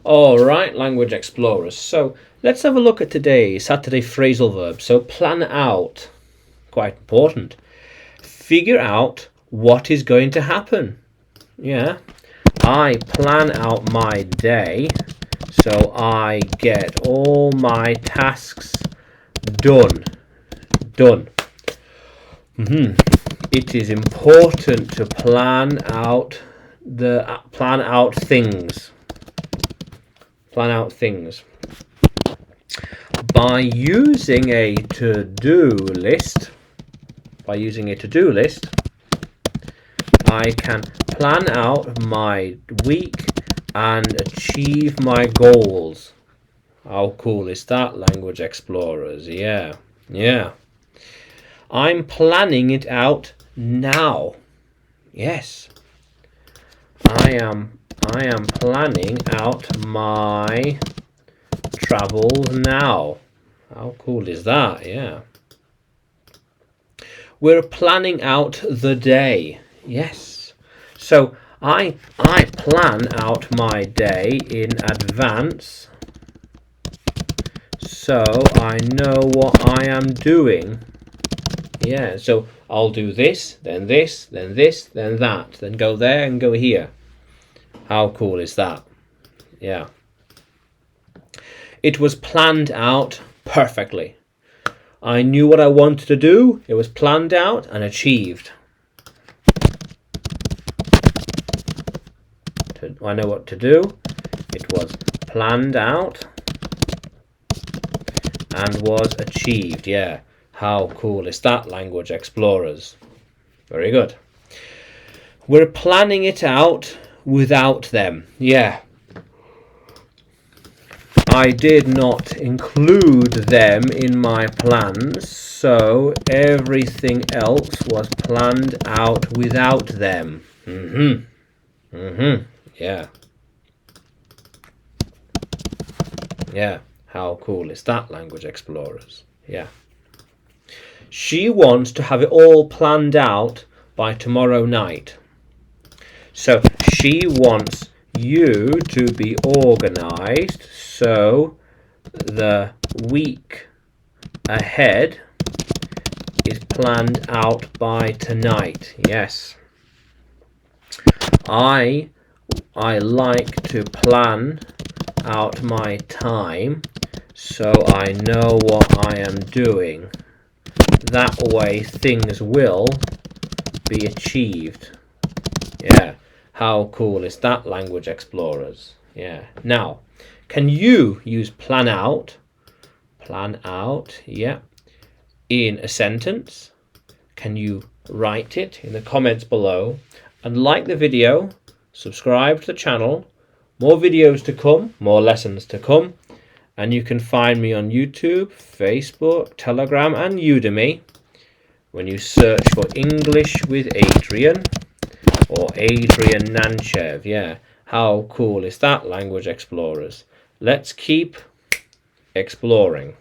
All right, language explorers. So let's have a look at today's Saturday phrasal verb. So plan out, quite important. Figure out what is going to happen. Yeah, I plan out my day so I get all my tasks done. It is important to plan out things. Plan out things. By using a to-do list, I can plan out my week and achieve my goals. How cool is that, language explorers? Yeah. I'm planning it out now. Yes. I am planning out my travels now. How cool is that? Yeah. We're planning out the day. Yes. So I plan out my day in advance so I know what I am doing. Yeah, so I'll do this, then this, then this, then that, then go there and go here. How cool is that? Yeah. It was planned out perfectly. I knew what I wanted to do. It was planned out and achieved. I know what to do. It was planned out and was achieved. Yeah. How cool is that, language explorers? Very good. We're planning it out without them. Yeah. I did not include them in my plans, so everything else was planned out without them. Yeah. Yeah. How cool is that, language explorers? Yeah. She wants to have it all planned out by tomorrow night. So she wants you to be organized so the week ahead is planned out by tonight. Yes. I like to plan out my time so I know what I am doing. That way things will be achieved. Yeah. How cool is that, language explorers? Yeah. Now, can you use plan out, yeah, in a sentence? Can you write it in the comments below? And like the video, subscribe to the channel. More videos to come, more lessons to come. And you can find me on YouTube, Facebook, Telegram, and Udemy when you search for English with Adrian or Adrian Nanchev. Yeah, how cool is that, language explorers? Let's keep exploring.